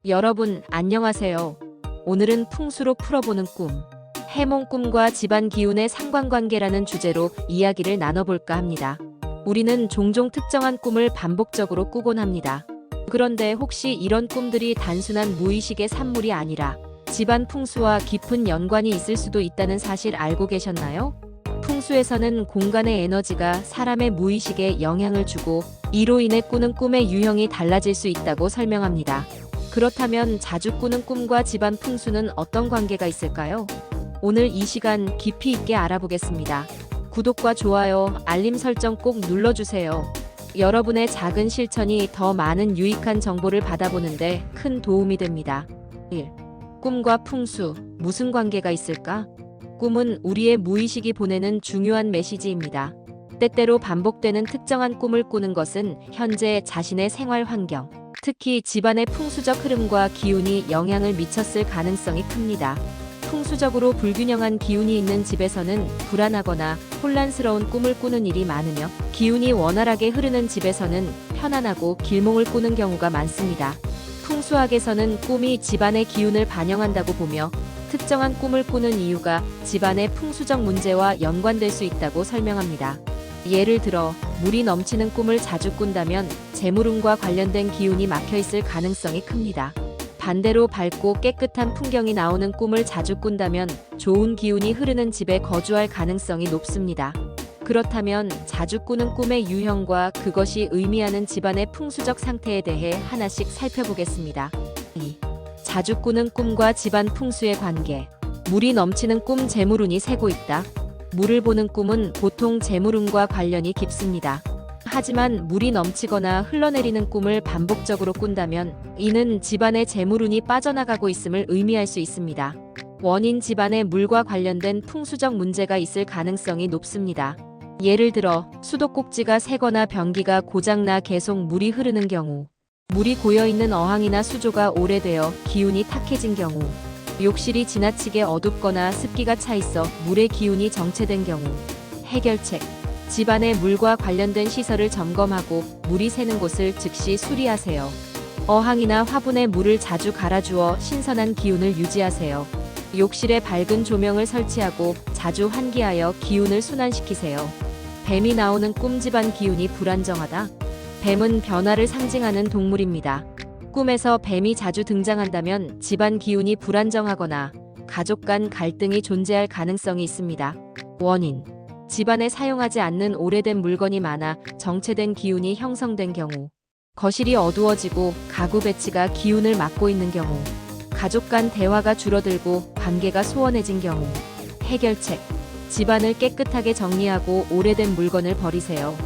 여러분, 안녕하세요. 오늘은 풍수로 풀어보는 꿈, 해몽 꿈과 집안 기운의 상관관계라는 주제로 이야기를 나눠볼까 합니다. 우리는 종종 특정한 꿈을 반복적으로 꾸곤 합니다. 그런데 혹시 이런 꿈들이 단순한 무의식의 산물이 아니라 집안 풍수와 깊은 연관이 있을 수도 있다는 사실 알고 계셨나요? 풍수에서는 공간의 에너지가 사람의 무의식에 영향을 주고 이로 인해 꾸는 꿈의 유형이 달라질 수 있다고 설명합니다. 그렇다면 자주 꾸는 꿈과 집안 풍수는 어떤 관계가 있을까요? 오늘 이 시간 깊이 있게 알아보겠습니다. 구독과 좋아요, 알림 설정 꼭 눌러주세요. 여러분의 작은 실천이 더 많은 유익한 정보를 받아보는데 큰 도움이 됩니다. 1. 꿈과 풍수, 무슨 관계가 있을까? 꿈은 우리의 무의식이 보내는 중요한 메시지입니다. 때때로 반복되는 특정한 꿈을 꾸는 것은 현재 자신의 생활 환경, 특히 집안의 풍수적 흐름과 기운이 영향을 미쳤을 가능성이 큽니다. 풍수적으로 불균형한 기운이 있는 집에서는 불안하거나 혼란스러운 꿈을 꾸는 일이 많으며, 기운이 원활하게 흐르는 집에서는 편안하고 길몽을 꾸는 경우가 많습니다. 풍수학에서는 꿈이 집안의 기운을 반영한다고 보며, 특정한 꿈을 꾸는 이유가 집안의 풍수적 문제와 연관될 수 있다고 설명합니다. 예를 들어, 물이 넘치는 꿈을 자주 꾼다면 재물운과 관련된 기운이 막혀있을 가능성이 큽니다. 반대로 밝고 깨끗한 풍경이 나오는 꿈을 자주 꾼다면 좋은 기운이 흐르는 집에 거주할 가능성이 높습니다. 그렇다면 자주 꾸는 꿈의 유형과 그것이 의미하는 집안의 풍수적 상태에 대해 하나씩 살펴보겠습니다. 2. 자주 꾸는 꿈과 집안 풍수의 관계. 물이 넘치는 꿈, 재물운이 새고 있다. 물을 보는 꿈은 보통 재물운과 관련이 깊습니다. 하지만 물이 넘치거나 흘러내리는 꿈을 반복적으로 꾼다면 이는 집안의 재물운이 빠져나가고 있음을 의미할 수 있습니다. 원인, 집안에 물과 관련된 풍수적 문제가 있을 가능성이 높습니다. 예를 들어, 수도꼭지가 새거나 변기가 고장나 계속 물이 흐르는 경우, 물이 고여있는 어항이나 수조가 오래되어 기운이 탁해진 경우, 욕실이 지나치게 어둡거나 습기가 차 있어 물의 기운이 정체된 경우. 해결책. 집안의 물과 관련된 시설을 점검하고 물이 새는 곳을 즉시 수리하세요. 어항이나 화분에 물을 자주 갈아주어 신선한 기운을 유지하세요. 욕실에 밝은 조명을 설치하고 자주 환기하여 기운을 순환시키세요. 뱀이 나오는 꿈, 집안 기운이 불안정하다. 뱀은 변화를 상징하는 동물입니다. 꿈에서 뱀이 자주 등장한다면 집안 기운이 불안정하거나 가족 간 갈등이 존재할 가능성이 있습니다. 원인. 집안에 사용하지 않는 오래된 물건이 많아 정체된 기운이 형성된 경우, 거실이 어두워지고 가구 배치가 기운을 막고 있는 경우, 가족 간 대화가 줄어들고 관계가 소원해진 경우. 해결책. 집안을 깨끗하게 정리하고 오래된 물건을 버리세요.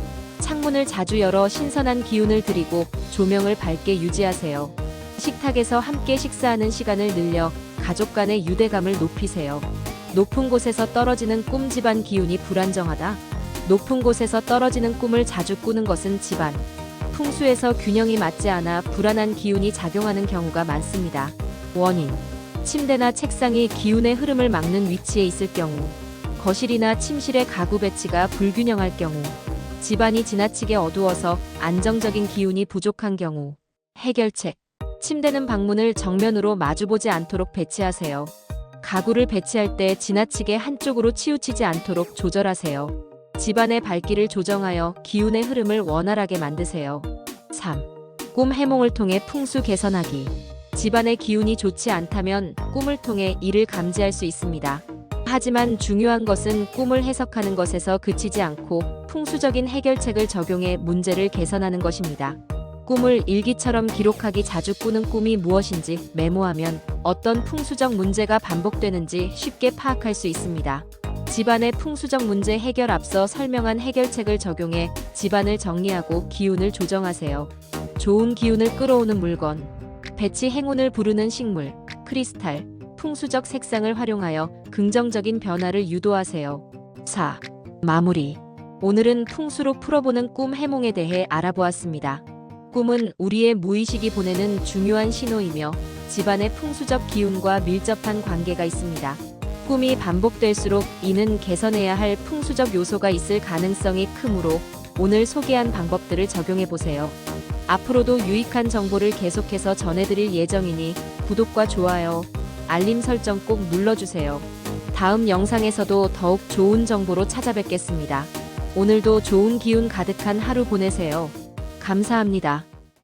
창문을 자주 열어 신선한 기운을 들이고 조명을 밝게 유지하세요. 식탁에서 함께 식사하는 시간을 늘려 가족 간의 유대감을 높이세요. 높은 곳에서 떨어지는 꿈, 집안 기운이 불안정하다. 높은 곳에서 떨어지는 꿈을 자주 꾸는 것은 집안 풍수에서 균형이 맞지 않아 불안한 기운이 작용하는 경우가 많습니다. 원인. 침대나 책상이 기운의 흐름을 막는 위치에 있을 경우, 거실이나 침실의 가구 배치가 불균형할 경우, 집안이 지나치게 어두워서 안정적인 기운이 부족한 경우. 해결책. 침대는 방문을 정면으로 마주보지 않도록 배치하세요. 가구를 배치할 때 지나치게 한쪽으로 치우치지 않도록 조절하세요. 집안의 밝기를 조정하여 기운의 흐름을 원활하게 만드세요. 3. 꿈 해몽을 통해 풍수 개선하기. 집안의 기운이 좋지 않다면 꿈을 통해 이를 감지할 수 있습니다. 하지만 중요한 것은 꿈을 해석하는 것에서 그치지 않고 풍수적인 해결책을 적용해 문제를 개선하는 것입니다. 꿈을 일기처럼 기록하기. 자주 꾸는 꿈이 무엇인지 메모하면 어떤 풍수적 문제가 반복되는지 쉽게 파악할 수 있습니다. 집안의 풍수적 문제 해결. 앞서 설명한 해결책을 적용해 집안을 정리하고 기운을 조정하세요. 좋은 기운을 끌어오는 물건. 배치, 행운을 부르는 식물, 크리스탈, 풍수적 색상을 활용하여 긍정적인 변화를 유도하세요. 4. 마무리. 오늘은 풍수로 풀어보는 꿈 해몽에 대해 알아보았습니다. 꿈은 우리의 무의식이 보내는 중요한 신호이며 집안의 풍수적 기운과 밀접한 관계가 있습니다. 꿈이 반복될수록 이는 개선해야 할 풍수적 요소가 있을 가능성이 크므로 오늘 소개한 방법들을 적용해 보세요. 앞으로도 유익한 정보를 계속해서 전해드릴 예정이니 구독과 좋아요, 알림 설정 꼭 눌러주세요. 다음 영상에서도 더욱 좋은 정보로 찾아뵙겠습니다. 오늘도 좋은 기운 가득한 하루 보내세요. 감사합니다.